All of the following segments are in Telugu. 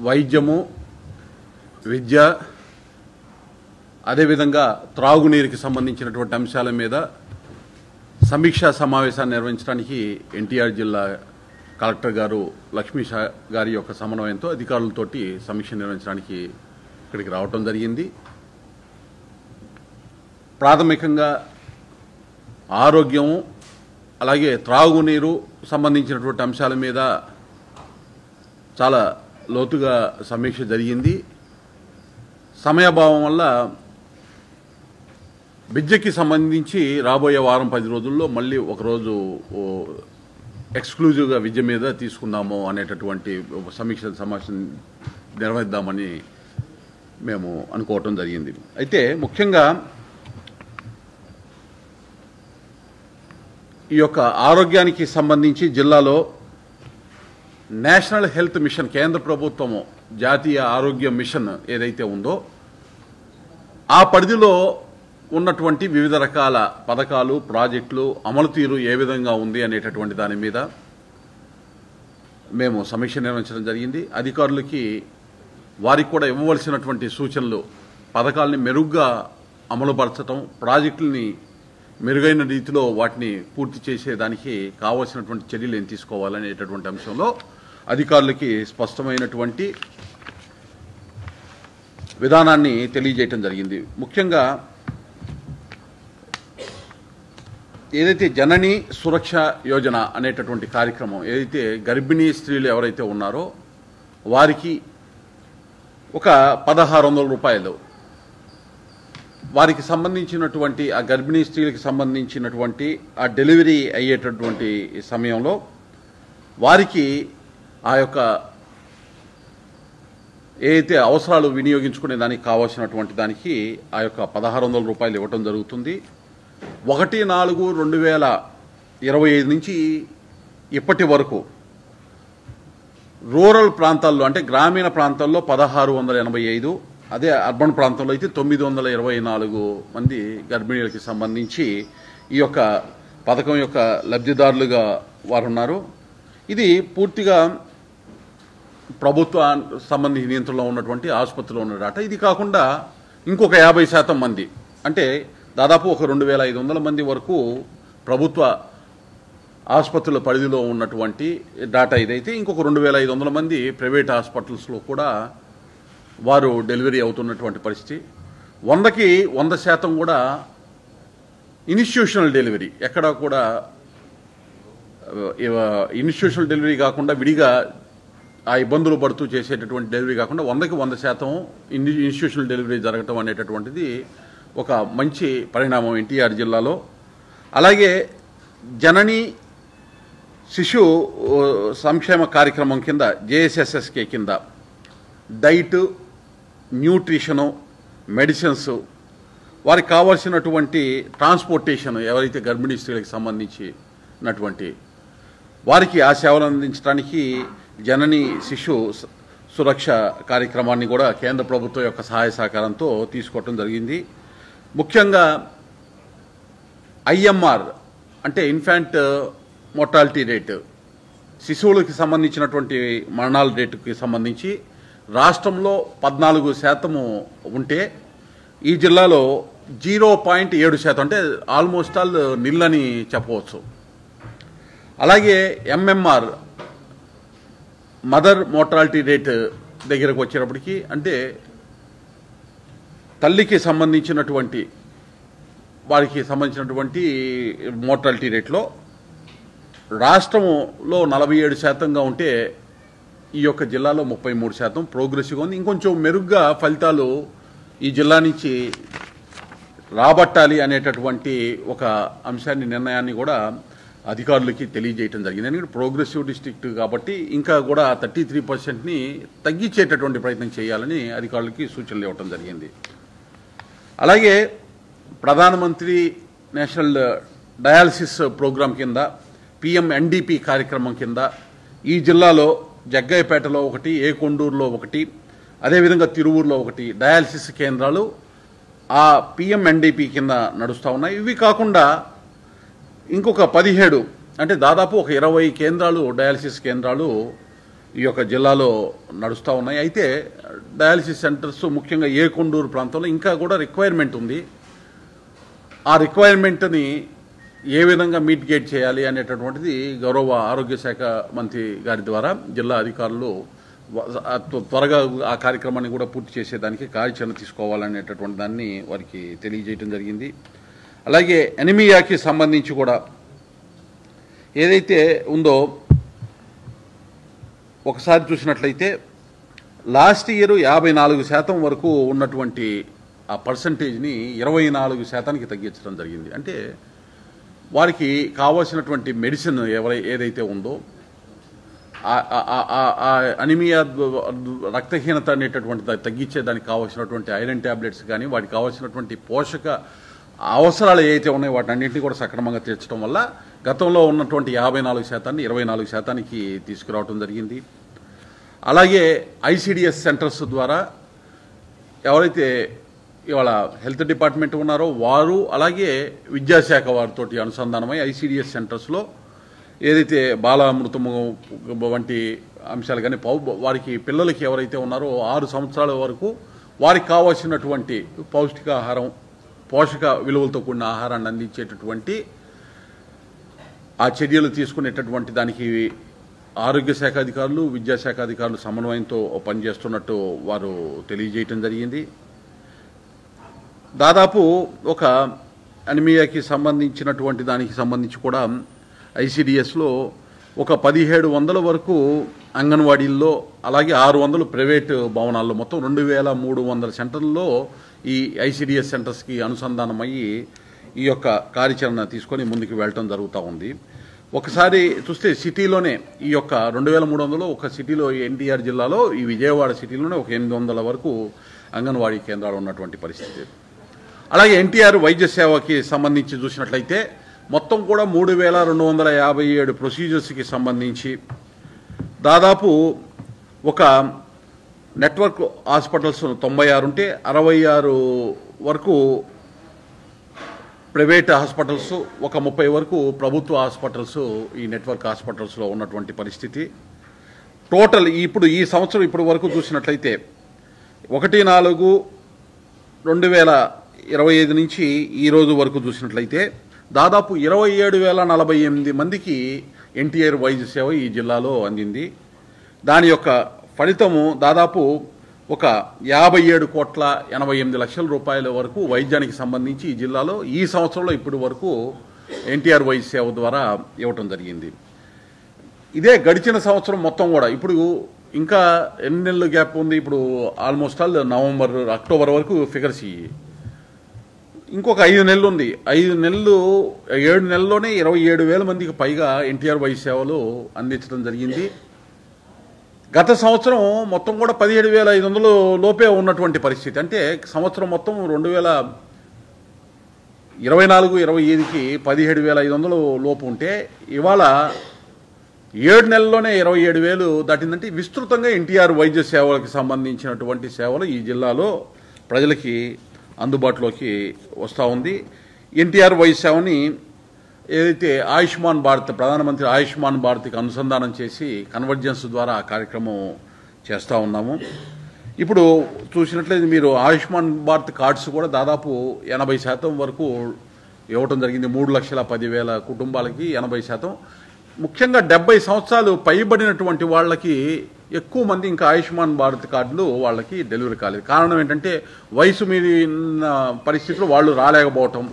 వైద్యము, విద్య, అదేవిధంగా త్రాగునీరుకి సంబంధించినటువంటి అంశాల మీద సమీక్షా సమావేశాన్ని నిర్వహించడానికి ఎన్టీఆర్ జిల్లా కలెక్టర్ గారు లక్ష్మీ గారి యొక్క సమన్వయంతో అధికారులతోటి సమీక్ష నిర్వహించడానికి ఇక్కడికి రావటం జరిగింది. ప్రాథమికంగా ఆరోగ్యం అలాగే త్రాగునీరు సంబంధించినటువంటి అంశాల మీద చాలా లోతుగా సమీక్ష జరిగింది. సమయాభావం వల్ల విద్యకి సంబంధించి రాబోయే వారం 10 రోజుల్లో మళ్ళీ ఒకరోజు ఎక్స్క్లూజివ్గా విద్య మీద తీసుకుందాము అనేటటువంటి సమీక్ష సమావేశం నిర్వహిద్దామని మేము అనుకోవటం జరిగింది. అయితే ముఖ్యంగా ఈ యొక్క ఆరోగ్యానికి సంబంధించి జిల్లాలో నేషనల్ హెల్త్ మిషన్, కేంద్ర ప్రభుత్వము జాతీయ ఆరోగ్య మిషన్ ఏదైతే ఉందో ఆ పరిధిలో ఉన్నటువంటి వివిధ రకాల పథకాలు, ప్రాజెక్టులు అమలు తీరు ఏ విధంగా ఉంది అనేటటువంటి దాని మీద మేము సమీక్ష నిర్వహించడం జరిగింది. అధికారులకి వారికి కూడా ఇవ్వవలసినటువంటి సూచనలు, పథకాలని మెరుగ్గా అమలుపరచడం, ప్రాజెక్టులని మెరుగైన రీతిలో వాటిని పూర్తి చేసేదానికి కావాల్సినటువంటి చర్యలు ఏం తీసుకోవాలనేటటువంటి అంశంలో అధికారులకి స్పష్టమైనటువంటి విధానాన్ని తెలియజేయటం జరిగింది. ముఖ్యంగా ఏదైతే జనని సురక్ష యోజన అనేటటువంటి కార్యక్రమం, ఏదైతే గర్భిణీ స్త్రీలు ఎవరైతే ఉన్నారో వారికి ఒక 1600 రూపాయలు, వారికి సంబంధించినటువంటి ఆ గర్భిణీ స్త్రీలకు సంబంధించినటువంటి ఆ డెలివరీ అయ్యేటటువంటి సమయంలో వారికి ఆ యొక్క ఏదైతే అవసరాలు వినియోగించుకునే దానికి కావాల్సినటువంటి దానికి ఆ యొక్క 1600 రూపాయలు ఇవ్వటం జరుగుతుంది. 1/4/2025 నుంచి ఇప్పటి వరకు రూరల్ ప్రాంతాల్లో అంటే గ్రామీణ ప్రాంతాల్లో 1685, అదే అర్బన్ ప్రాంతంలో అయితే 924 మంది గర్భిణీలకి సంబంధించి ఈ యొక్క పథకం యొక్క లబ్ధిదారులుగా వారు ఉన్నారు. ఇది పూర్తిగా ప్రభుత్వ సంబంధించిన నియంత్రణలో ఉన్నటువంటి ఆసుపత్రిలో ఉన్న డాటా. ఇది కాకుండా ఇంకొక 50% మంది, అంటే దాదాపు ఒక 2500 మంది వరకు ప్రభుత్వ ఆసుపత్రుల పరిధిలో ఉన్నటువంటి డాటా ఇదైతే, ఇంకొక 2500 మంది ప్రైవేట్ హాస్పిటల్స్లో కూడా వారు డెలివరీ అవుతున్నటువంటి పరిస్థితి. 100కి 100% కూడా ఇన్స్టిట్యూషనల్ డెలివరీ, ఎక్కడ కూడా ఇన్స్టిట్యూషనల్ డెలివరీ కాకుండా విడిగా ఆ ఇబ్బందులు పడుతూ చేసేటటువంటి డెలివరీ కాకుండా 100కి 100% ఇన్స్టిట్యూషనల్ డెలివరీ జరగటం అనేటటువంటిది ఒక మంచి పరిణామం ఎన్టీఆర్ జిల్లాలో. అలాగే జనని శిశు సంక్షేమ కార్యక్రమం కింద JSSSK కింద డైట్, న్యూట్రిషను, మెడిసిన్స్, వారికి కావాల్సినటువంటి ట్రాన్స్పోర్టేషన్, ఎవరైతే గర్భిణీ స్త్రీలకు సంబంధించినటువంటి వారికి ఆ సేవలు అందించడానికి జనని శిశు సురక్ష కార్యక్రమాన్ని కూడా కేంద్ర ప్రభుత్వం యొక్క సహాయ సహకారంతో తీసుకోవటం జరిగింది. ముఖ్యంగా IMR అంటే ఇన్ఫాంట్ మోర్టాలిటీ రేటు, శిశువులకి సంబంధించినటువంటి మరణాల రేటుకి సంబంధించి రాష్ట్రంలో 14% ఉంటే ఈ జిల్లాలో 0.7%, అంటే ఆల్మోస్ట్ ఆల్ నిల్ అని చెప్పవచ్చు. అలాగే MMR మదర్ మోర్టాలిటీ రేట్ దగ్గరకు వచ్చేటప్పటికి, అంటే తల్లికి సంబంధించినటువంటి వారికి సంబంధించినటువంటి మోర్టాలిటీ రేట్లో రాష్ట్రంలో 47%గా ఉంటే ఈ యొక్క జిల్లాలో 33% ప్రోగ్రెసివ్గా ఉంది. ఇంకొంచెం మెరుగ్గా ఫలితాలు ఈ జిల్లా నుంచి రాబట్టాలి అనేటటువంటి ఒక అంశాన్ని, నిర్ణయాన్ని కూడా అధికారులకి తెలియజేయటం జరిగింది. ఎందుకంటే ప్రోగ్రెసివ్ డిస్ట్రిక్ట్ కాబట్టి ఇంకా కూడా 33%ని తగ్గించేటటువంటి ప్రయత్నం చేయాలని అధికారులకి సూచనలు ఇవ్వటం జరిగింది. అలాగే ప్రధానమంత్రి నేషనల్ డయాలసిస్ ప్రోగ్రాం కింద PMNDP కార్యక్రమం కింద ఈ జిల్లాలో జగ్గయ్యపేటలో ఒకటి, ఏకొండూరులో ఒకటి, అదేవిధంగా తిరువూరులో ఒకటి డయాలసిస్ కేంద్రాలు ఆ PMNDP కింద నడుస్తూ ఉన్నాయి. ఇవి కాకుండా ఇంకొక 17, అంటే దాదాపు ఒక 20 కేంద్రాలు, డయాలసిస్ కేంద్రాలు ఈ యొక్క జిల్లాలో నడుస్తూ ఉన్నాయి. అయితే డయాలసిస్ సెంటర్స్ ముఖ్యంగా ఏకొండూరు ప్రాంతంలో ఇంకా కూడా రిక్వైర్మెంట్ ఉంది. ఆ రిక్వైర్మెంట్ని ఏ విధంగా మీటిగేట్ చేయాలి అనేటటువంటిది గౌరవ ఆరోగ్య శాఖ మంత్రి గారి ద్వారా జిల్లా అధికారులు త్వరగా ఆ కార్యక్రమాన్ని కూడా పూర్తి చేసేదానికి కార్యాచరణ తీసుకోవాలనేటటువంటి దాన్ని వారికి తెలియజేయడం జరిగింది. అలాగే ఎనిమియాకి సంబంధించి కూడా ఏదైతే ఉందో ఒకసారి చూసినట్లయితే లాస్ట్ ఇయర్ 54% వరకు ఉన్నటువంటి ఆ పర్సంటేజ్ని 24%కి తగ్గించడం జరిగింది. అంటే వారికి కావాల్సినటువంటి మెడిసిన్ ఏదైతే ఉందో అనిమియా రక్తహీనత అనేటటువంటి తగ్గించేదానికి కావాల్సినటువంటి ఐరన్ ట్యాబ్లెట్స్ కానీ వాటికి కావాల్సినటువంటి పోషక అవసరాలు ఏవైతే ఉన్నాయో వాటి అన్నింటినీ కూడా సక్రమంగా తీర్చడం వల్ల గతంలో ఉన్నటువంటి 54%ని 24%కి తీసుకురావడం జరిగింది. అలాగే ఐసిడిఎస్ సెంటర్స్ ద్వారా ఎవరైతే ఇవాళ హెల్త్ డిపార్ట్మెంట్ ఉన్నారో వారు అలాగే విద్యాశాఖ వారితోటి అనుసంధానమై ఐసిడిఎస్ సెంటర్స్లో ఏదైతే బాలామృతము వంటి అంశాలు కానీ వారికి పిల్లలకి ఎవరైతే ఉన్నారో 6 సంవత్సరాల వరకు వారికి కావాల్సినటువంటి పౌష్టికాహారం పోషక విలువలతో కూడిన ఆహారాన్ని అందించేటటువంటి ఆ చర్యలు తీసుకునేటటువంటి దానికి ఆరోగ్య శాఖ అధికారులు విద్యాశాఖ అధికారులు సమన్వయంతో పనిచేస్తున్నట్టు వారు తెలియజేయటం జరిగింది. దాదాపు ఒక అనిమియాకి సంబంధించినటువంటి దానికి సంబంధించి కూడా ఐసిడిఎస్లో ఒక 1700 వరకు అంగన్వాడీల్లో అలాగే 600 ప్రైవేటు భవనాల్లో మొత్తం 2300 సెంటర్లలో ఈ ఐసిడిఎస్ సెంటర్స్కి అనుసంధానమయ్యి ఈ యొక్క కార్యాచరణ తీసుకొని ముందుకు వెళ్ళటం జరుగుతూ ఉంది. ఒకసారి చూస్తే సిటీలోనే ఈ యొక్క 2300 ఒక సిటీలో ఎన్టీఆర్ జిల్లాలో ఈ విజయవాడ సిటీలోనే ఒక 800 వరకు అంగన్వాడీ కేంద్రాలు ఉన్నటువంటి పరిస్థితి. అలాగే ఎన్టీఆర్ వైద్య సేవకి సంబంధించి చూసినట్లయితే మొత్తం కూడా 3257 ప్రొసీజర్స్కి సంబంధించి దాదాపు ఒక నెట్వర్క్ హాస్పిటల్స్ 96 ఉంటే 66 వరకు ప్రైవేట్ హాస్పిటల్స్ ఒక 30 వరకు ప్రభుత్వ హాస్పిటల్స్ ఈ నెట్వర్క్ హాస్పిటల్స్లో ఉన్నటువంటి పరిస్థితి. టోటల్ ఇప్పుడు ఈ సంవత్సరం ఇప్పుడు వరకు చూసినట్లయితే 1/4/2025 నుంచి ఈ రోజు వరకు చూసినట్లయితే దాదాపు 27,048 మందికి ఎన్టీఆర్ వైద్య సేవ ఈ జిల్లాలో అందింది. దాని యొక్క ఫలితము దాదాపు ఒక 57,88,00,000 రూపాయల వరకు వైద్యానికి సంబంధించి ఈ జిల్లాలో ఈ సంవత్సరంలో ఇప్పటి వరకు ఎన్టీఆర్ వైద్య సేవ ద్వారా ఇవ్వటం జరిగింది. ఇదే గడిచిన సంవత్సరం మొత్తం కూడా ఇప్పుడు ఇంకా ఎన్ని నెలలు గ్యాప్ ఉంది, ఇప్పుడు ఆల్మోస్ట్ ఆల్ నవంబర్ అక్టోబర్ వరకు ఫిగర్స్ ఇవి. ఇంకొక 5 నెలలు ఉంది. 5 నెలలు 7 నెలల్లోనే 27,000 మందికి పైగా ఎన్టీఆర్ వైద్య సేవలు అందించడం జరిగింది. గత సంవత్సరం మొత్తం కూడా 17,500 లోపే ఉన్నటువంటి పరిస్థితి. అంటే సంవత్సరం మొత్తం 2024-25కి 17,500 లోపు ఉంటే ఇవాళ 7 నెలల్లోనే 27,000 దాటిందంటే విస్తృతంగా ఎన్టీఆర్ వైద్య సేవలకు సంబంధించినటువంటి సేవలు ఈ జిల్లాలో ప్రజలకి అందుబాటులోకి వస్తూ ఉంది. ఎన్టీఆర్ వైద్య సేవని ఏదైతే ఆయుష్మాన్ భారత్ ప్రధానమంత్రి ఆయుష్మాన్ భారత్కి అనుసంధానం చేసి కన్వర్జెన్స్ ద్వారా ఆ కార్యక్రమం చేస్తూ ఉన్నాము. ఇప్పుడు చూసినట్లయితే మీరు ఆయుష్మాన్ భారత్ కార్డ్స్ కూడా దాదాపు 80% వరకు ఇవ్వటం జరిగింది. 3,10,000 కుటుంబాలకి 80%. ముఖ్యంగా 70 సంవత్సరాలు పైబడినటువంటి వాళ్ళకి ఎక్కువ మంది ఇంకా ఆయుష్మాన్ భారత్ కార్డులు వాళ్ళకి డెలివరీ కాలేదు. కారణం ఏంటంటే వయసు మీరిన పరిస్థితుల్లో వాళ్ళు రాలేకపోవటం.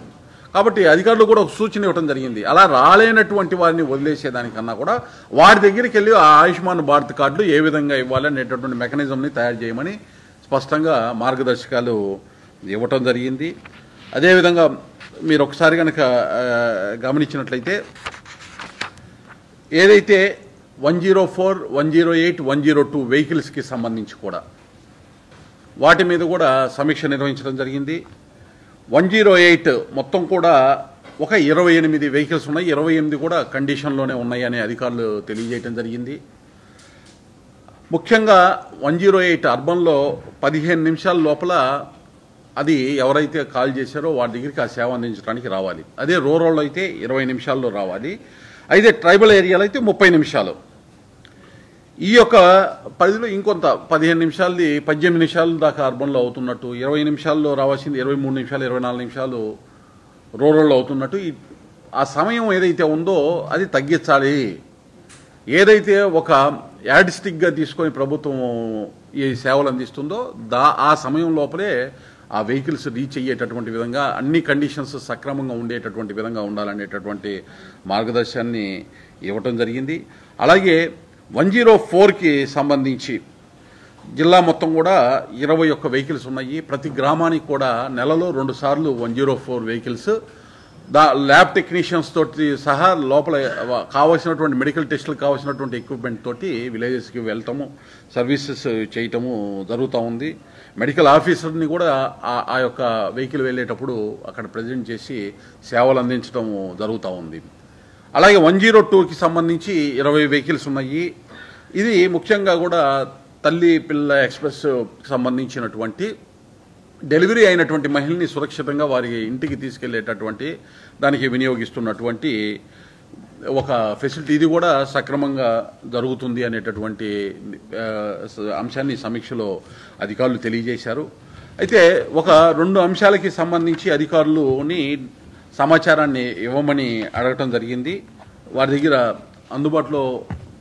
కాబట్టి అధికారులు కూడా ఒక సూచన ఇవ్వడం జరిగింది. అలా రాలేనటువంటి వారిని వదిలేసేదానికన్నా కూడా వారి దగ్గరికి వెళ్ళి ఆ ఆయుష్మాన్ భారత్ కార్డులు ఏ విధంగా ఇవ్వాలి అనేటటువంటి మెకానిజంని తయారు చేయమని స్పష్టంగా మార్గదర్శకాలు ఇవ్వటం జరిగింది. అదేవిధంగా మీరు ఒకసారి కనుక గమనించినట్లయితే ఏదైతే 104, 108, 102 వెహికల్స్కి సంబంధించి కూడా వాటి మీద కూడా సమీక్ష నిర్వహించడం జరిగింది. 108 మొత్తం కూడా ఒక 28 వెహికల్స్ ఉన్నాయి. 28 కూడా కండిషన్లోనే ఉన్నాయని అధికారులు తెలియజేయడం జరిగింది. ముఖ్యంగా 108 అర్బన్లో 15 నిమిషాల లోపల అది ఎవరైతే కాల్ చేశారో వారి దగ్గరికి ఆ సేవ అందించడానికి రావాలి. అదే రూరల్లో అయితే 20 నిమిషాల్లో రావాలి. అయితే ట్రైబల్ ఏరియాలో అయితే 30 నిమిషాలు. ఈ యొక్క పరిధిలో ఇంకొంత 15 నిమిషాలది 18 నిమిషాల దాకా అర్బన్లో అవుతున్నట్టు, 20 నిమిషాల్లో రావాల్సింది 23 నిమిషాలు 24 నిమిషాలు రూరల్లో అవుతున్నట్టు ఆ సమయం ఏదైతే ఉందో అది తగ్గించాలి. ఏదైతే ఒక యాడిస్టిక్గా తీసుకొని ప్రభుత్వం ఈ సేవలు అందిస్తుందో ఆ సమయం లోపలే ఆ వెహికల్స్ రీచ్ అయ్యేటటువంటి విధంగా అన్ని కండిషన్స్ సక్రమంగా ఉండేటటువంటి విధంగా ఉండాలనేటటువంటి మార్గదర్శనాన్ని ఇవ్వటం జరిగింది. అలాగే 104కి సంబంధించి జిల్లా మొత్తం కూడా 21 వెహికల్స్ ఉన్నాయి. ప్రతి గ్రామానికి కూడా నెలలో 2 సార్లు 104 వెహికల్స్ ల్యాబ్ టెక్నీషియన్స్ తోటి సహా లోపల కావాల్సినటువంటి మెడికల్ టెస్టులకు కావాల్సినటువంటి ఎక్విప్మెంట్ తోటి విలేజెస్కి వెళ్తాము, సర్వీసెస్ చేయటము జరుగుతూ ఉంది. మెడికల్ ఆఫీసర్ని కూడా ఆ యొక్క వెహికల్ వెళ్ళేటప్పుడు అక్కడ ప్రజెంట్ చేసి సేవలు అందించడం జరుగుతూ ఉంది. అలాగే 102కి సంబంధించి 20 వెహికల్స్ ఉన్నాయి. ఇది ముఖ్యంగా కూడా తల్లి పిల్ల ఎక్స్ప్రెస్ సంబంధించినటువంటి డెలివరీ అయినటువంటి మహిళని సురక్షితంగా వారి ఇంటికి తీసుకెళ్లేటటువంటి దానికి వినియోగిస్తున్నటువంటి ఒక ఫెసిలిటీ. ఇది కూడా సక్రమంగా జరుగుతుంది అనేటటువంటి అంశాన్ని సమీక్షలో అధికారులు తెలియజేశారు. అయితే ఒక 2 అంశాలకి సంబంధించి అధికారులని సమాచారాన్ని ఇవ్వమని అడగటం జరిగింది. వారి దగ్గర అందుబాటులో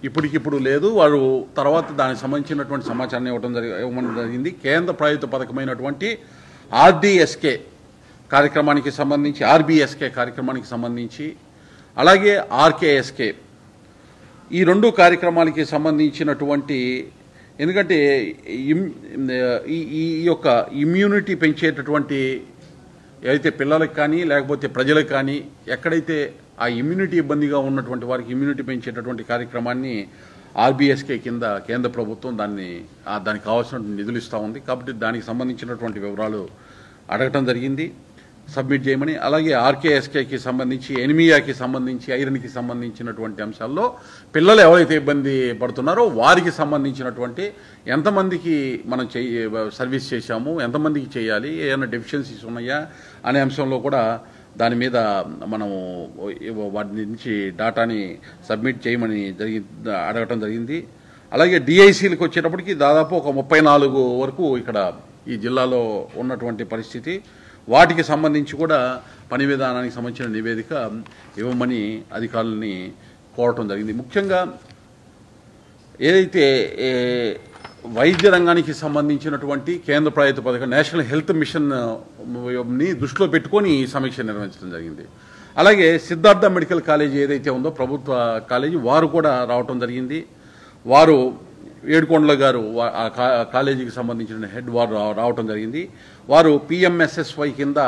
ఇప్పటికిప్పుడు లేదు. వారు తర్వాత దానికి సంబంధించినటువంటి సమాచారాన్ని ఇవ్వమని జరిగింది. కేంద్ర ప్రాయుక్త పథకమైనటువంటి ఆర్డీఎస్కే కార్యక్రమానికి సంబంధించి, ఆర్బీఎస్కే కార్యక్రమానికి సంబంధించి, అలాగే ఆర్కేఎస్కే ఈ 2 కార్యక్రమాలకి సంబంధించినటువంటి, ఎందుకంటే ఈ యొక్క ఇమ్యూనిటీ పెంచేటటువంటి ఏదైతే పిల్లలకు కానీ లేకపోతే ప్రజలకు కానీ ఎక్కడైతే ఆ ఇమ్యూనిటీ ఇబ్బందిగా ఉన్నటువంటి వారికి ఇమ్యూనిటీ పెంచేటటువంటి కార్యక్రమాన్ని ఆర్బీఎస్కే కింద కేంద్ర ప్రభుత్వం దానికి కావాల్సిన నిధులు ఇస్తూ ఉంది. కాబట్టి దానికి సంబంధించినటువంటి వివరాలు అడగటం జరిగింది, సబ్మిట్ చేయమని. అలాగే ఆర్కేఎస్కేకి సంబంధించి, ఎనిమియాకి సంబంధించి, ఐరన్కి సంబంధించినటువంటి అంశాల్లో పిల్లలు ఎవరైతే ఇబ్బంది పడుతున్నారో వారికి సంబంధించినటువంటి ఎంతమందికి మనం సర్వీస్ చేశాము, ఎంతమందికి చేయాలి, ఏమైనా డెఫిషియన్సీస్ ఉన్నాయా అనే అంశంలో కూడా దాని మీద మనము వాటి నుంచి డాటాని సబ్మిట్ చేయమని అడగటం జరిగింది. అలాగే డిఐసీలకు వచ్చేటప్పటికి దాదాపు ఒక 34 వరకు ఇక్కడ ఈ జిల్లాలో ఉన్నటువంటి పరిస్థితి. వాటికి సంబంధించి కూడా పని విధానానికి సంబంధించిన నివేదిక ఇవ్వమని అధికారులని కోరటం జరిగింది. ముఖ్యంగా ఏదైతే వైద్య రంగానికి సంబంధించినటువంటి కేంద్ర ప్రాయుక్త పథకం నేషనల్ హెల్త్ మిషన్ని దృష్టిలో పెట్టుకొని ఈ సమీక్ష నిర్వహించడం జరిగింది. అలాగే సిద్ధార్థ మెడికల్ కాలేజీ ఏదైతే ఉందో ప్రభుత్వ కాలేజీ, వారు కూడా రావటం జరిగింది. వారు ఏడుకొండల గారు ఆ కాలేజీకి సంబంధించిన హెడ్ వారు రావటం జరిగింది. వారు పిఎంఎస్ఎస్వై కింద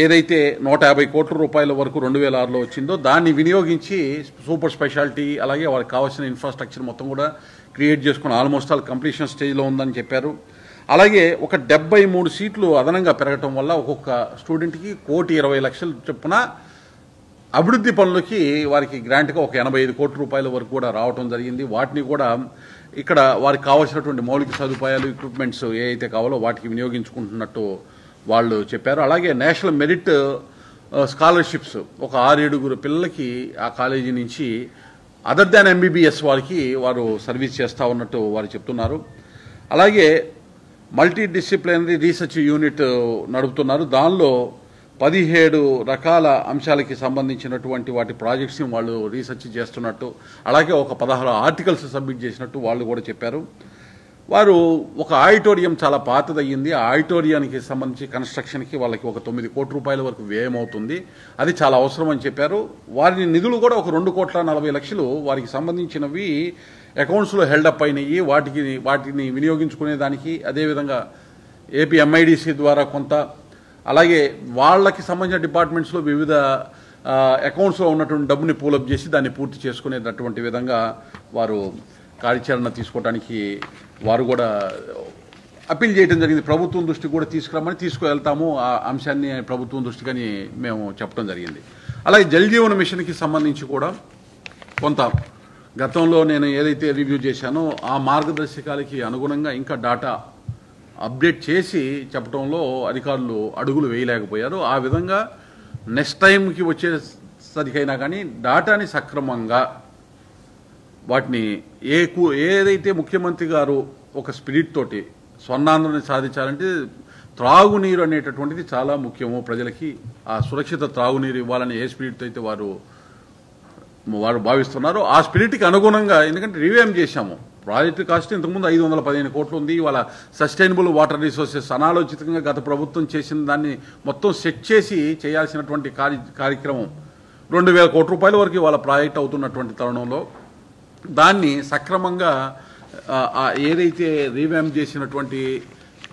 ఏదైతే 150 కోట్ల రూపాయల వరకు 2006లో వచ్చిందో దాన్ని వినియోగించి సూపర్ స్పెషాలిటీ అలాగే వారికి కావాల్సిన ఇన్ఫ్రాస్ట్రక్చర్ మొత్తం కూడా క్రియేట్ చేసుకుని ఆల్మోస్ట్ ఆల్ కంప్లీషన్ స్టేజ్లో ఉందని చెప్పారు. అలాగే ఒక 73 సీట్లు అదనంగా పెరగటం వల్ల ఒక్కొక్క స్టూడెంట్కి 1,20,00,000 చొప్పున అభివృద్ధి పనులకి వారికి గ్రాంట్గా ఒక 85 కోట్ల రూపాయల వరకు కూడా రావటం జరిగింది. వాటిని కూడా ఇక్కడ వారికి కావాల్సినటువంటి మౌలిక సదుపాయాలు, ఎక్విప్మెంట్స్ ఏ అయితే కావాలో వాటికి వినియోగించుకుంటున్నట్టు వాళ్ళు చెప్పారు. అలాగే నేషనల్ మెరిట్ స్కాలర్షిప్స్ ఒక 6-7 పిల్లలకి ఆ కాలేజీ నుంచి అదర్ దాన్ ఎంబీబీఎస్ వారు సర్వీస్ చేస్తూ ఉన్నట్టు వారు చెప్తున్నారు. అలాగే మల్టీ డిసిప్లినరీ రీసెర్చ్ యూనిట్ నడుపుతున్నారు. దానిలో 17 రకాల అంశాలకి సంబంధించినటువంటి వాటి ప్రాజెక్ట్స్ని వాళ్ళు రీసెర్చ్ చేస్తున్నట్టు, అలాగే ఒక 16 ఆర్టికల్స్ సబ్మిట్ చేసినట్టు వాళ్ళు కూడా చెప్పారు. వారు ఒక ఆడిటోరియం చాలా పాతదయ్యింది, ఆ ఆడిటోరియానికి సంబంధించి కన్స్ట్రక్షన్కి వాళ్ళకి ఒక 9 కోట్ల రూపాయల వరకు వ్యయం అవుతుంది, అది చాలా అవసరం అని చెప్పారు. వారి నిధులు కూడా ఒక 2,40,00,000 వారికి సంబంధించినవి అకౌంట్స్లో హెల్డప్ అయినాయి. వాటిని వినియోగించుకునేదానికి, అదేవిధంగా ఏపీ ఎంఐడిసి ద్వారా కొంత, అలాగే వాళ్ళకి సంబంధించిన డిపార్ట్మెంట్స్లో వివిధ అకౌంట్స్లో ఉన్నటువంటి డబ్బుని పూలప్ చేసి దాన్ని పూర్తి చేసుకునేటటువంటి విధంగా వారు కార్యాచరణ తీసుకోవడానికి వారు కూడా అప్పీల్ చేయడం జరిగింది. ప్రభుత్వం దృష్టికి కూడా తీసుకువెళ్తాము ఆ అంశాన్ని ప్రభుత్వం దృష్టికని మేము చెప్పడం జరిగింది. అలాగే జల్ జీవన్ మిషన్కి సంబంధించి కూడా కొంత గతంలో నేను ఏదైతే రివ్యూ చేశానో ఆ మార్గదర్శకాలకి అనుగుణంగా ఇంకా డాటా అప్డేట్ చేసి చెప్పడంలో అధికారులు అడుగులు వేయలేకపోయారు. ఆ విధంగా నెక్స్ట్ టైంకి వచ్చేసరికైనా కానీ డాటాని సక్రమంగా వాటిని ఏదైతే ముఖ్యమంత్రి గారు ఒక స్పిరిట్ తోటి స్వర్ణాంధ్రని సాధించాలంటే త్రాగునీరు అనేటటువంటిది చాలా ముఖ్యము. ప్రజలకి ఆ సురక్షిత త్రాగునీరు ఇవ్వాలని ఏ స్పిరిట్ అయితే వారు భావిస్తున్నారో ఆ స్పిరిట్కి అనుగుణంగా, ఎందుకంటే రివ్యామ్ చేశాము. ప్రాజెక్టు కాస్ట్ ఇంతకుముందు 515 కోట్లు ఉంది. ఇవాళ సస్టైనబుల్ వాటర్ రిసోర్సెస్ అనాలోచితంగా గత ప్రభుత్వం చేసిన దాన్ని మొత్తం సెట్ చేసి చేయాల్సినటువంటి కార్యక్రమం 2000 కోట్ల రూపాయల వరకు ఇవాళ ప్రాజెక్ట్ అవుతున్నటువంటి తరుణంలో దాన్ని సక్రమంగా ఏదైతే రీవ్యామ్ చేసినటువంటి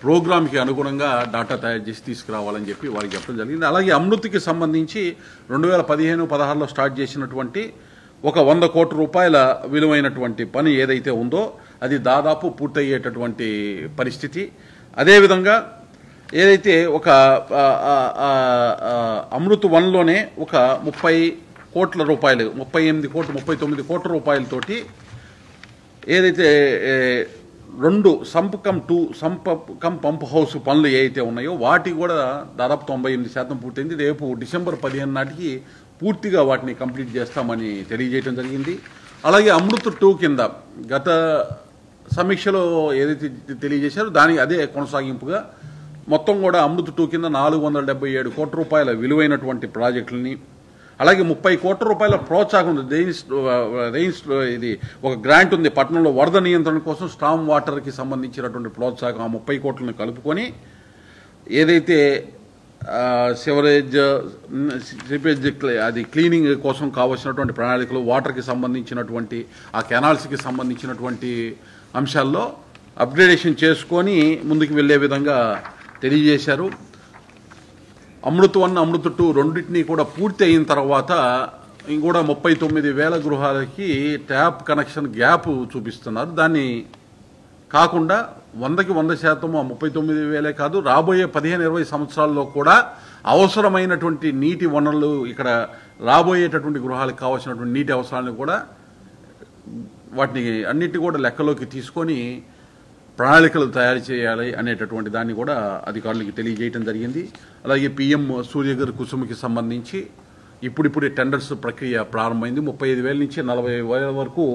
ప్రోగ్రామ్కి అనుగుణంగా డాటా తయారు చేసి తీసుకురావాలని చెప్పి వారికి చెప్పడం జరిగింది. అలాగే అమృత్కి సంబంధించి 2015-16లో స్టార్ట్ చేసినటువంటి ఒక 100 కోట్ల రూపాయల విలువైనటువంటి పని ఏదైతే ఉందో అది దాదాపు పూర్తయ్యేటటువంటి పరిస్థితి. అదేవిధంగా ఏదైతే ఒక అమృత్ 1లోనే ఒక 30 కోట్ల రూపాయలు 39 కోట్ల రూపాయలతోటి ఏదైతే 2 సంప్ కమ్ పంప్ హౌస్ పనులు ఏవైతే ఉన్నాయో వాటి కూడా దాదాపు 98% పూర్తయింది. రేపు డిసెంబర్ 15 నాటికి పూర్తిగా వాటిని కంప్లీట్ చేస్తామని తెలియజేయడం జరిగింది. అలాగే అమృత్ 2 కింద గత సమీక్షలో ఏదైతే తెలియజేశారో దానికి అదే కొనసాగింపుగా మొత్తం కూడా అమృత్ 2 కింద 477 కోట్ల రూపాయల విలువైనటువంటి ప్రాజెక్టులని, అలాగే 30 కోట్ల రూపాయల ప్రోత్సాహం ఇది ఒక గ్రాంట్ ఉంది పట్టణంలో వరద నియంత్రణ కోసం స్టామ్ వాటర్కి సంబంధించినటువంటి ప్రోత్సాహం 30 కోట్లను కలుపుకొని ఏదైతే సివరేజ్ అది క్లీనింగ్ కోసం కావాల్సినటువంటి ప్రణాళికలు, వాటర్కి సంబంధించినటువంటి ఆ కెనాల్స్కి సంబంధించినటువంటి అంశాల్లో అప్గ్రేడేషన్ చేసుకొని ముందుకు వెళ్లే విధంగా తెలియజేశారు. అమృత్ 1, అమృత్ 2 రెండింటినీ కూడా పూర్తి అయిన తర్వాత ఇంకూడా 39,000 గృహాలకి ట్యాప్ కనెక్షన్ గ్యాప్ చూపిస్తున్నారు. దాన్ని కాకుండా 100కి 100% 39,000 కాదు, రాబోయే 15-20 సంవత్సరాల్లో కూడా అవసరమైనటువంటి నీటి వనరులు ఇక్కడ రాబోయేటటువంటి గృహాలకు కావాల్సినటువంటి నీటి అవసరాలను కూడా వాటిని అన్నిటి కూడా లెక్కలోకి తీసుకొని ప్రణాళికలు తయారు చేయాలి అనేటటువంటి దాన్ని కూడా అధికారులకు తెలియజేయడం జరిగింది. అలాగే PM సూర్యగర్ కుసుమకి సంబంధించి ఇప్పుడిప్పుడే టెండర్స్ ప్రక్రియ ప్రారంభమైంది. 35,000 నుంచి 40,000 వరకు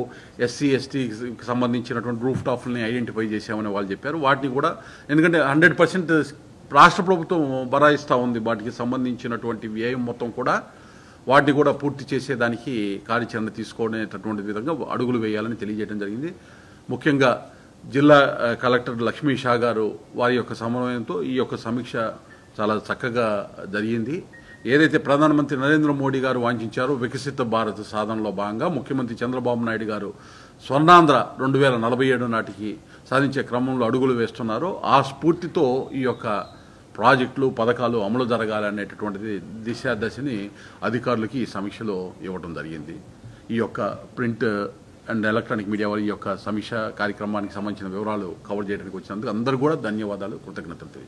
SC, STకి సంబంధించినటువంటి రూఫ్ టాప్లని ఐడెంటిఫై చేశామని వాళ్ళు చెప్పారు. వాటిని కూడా ఎందుకంటే 100% రాష్ట్ర ప్రభుత్వం బరాయిస్తూ ఉంది, వాటికి సంబంధించినటువంటి వ్యయం మొత్తం కూడా వాటిని కూడా పూర్తి చేసేదానికి కార్యాచరణ తీసుకునేటటువంటి విధంగా అడుగులు వేయాలని తెలియజేయడం జరిగింది. ముఖ్యంగా జిల్లా కలెక్టర్ లక్ష్మీ షా గారు వారి యొక్క సమన్వయంతో ఈ యొక్క సమీక్ష చాలా చక్కగా జరిగింది. ఏదైతే ప్రధానమంత్రి నరేంద్ర మోడీ గారు వాంఛించారో వికసిత భారత్ సాధనలో భాగంగా ముఖ్యమంత్రి చంద్రబాబు నాయుడు గారు స్వర్ణాంధ్ర 2047 నాటికి సాధించే క్రమంలో అడుగులు వేస్తున్నారో ఆ స్ఫూర్తితో ఈ యొక్క ప్రాజెక్టులు, పథకాలు అమలు జరగాలనేటటువంటిది దశని అధికారులకి ఈ సమీక్షలో ఇవ్వడం జరిగింది. ఈ యొక్క ప్రింట్ అండ్ ఎలక్ట్రానిక్ మీడియా వారి యొక్క సమీక్ష కార్యక్రమానికి సంబంధించిన వివరాలు కవర్ చేయడానికి వచ్చినందుకు అందరూ కూడా ధన్యవాదాలు, కృతజ్ఞతలు తెలియజేస్తున్నాను.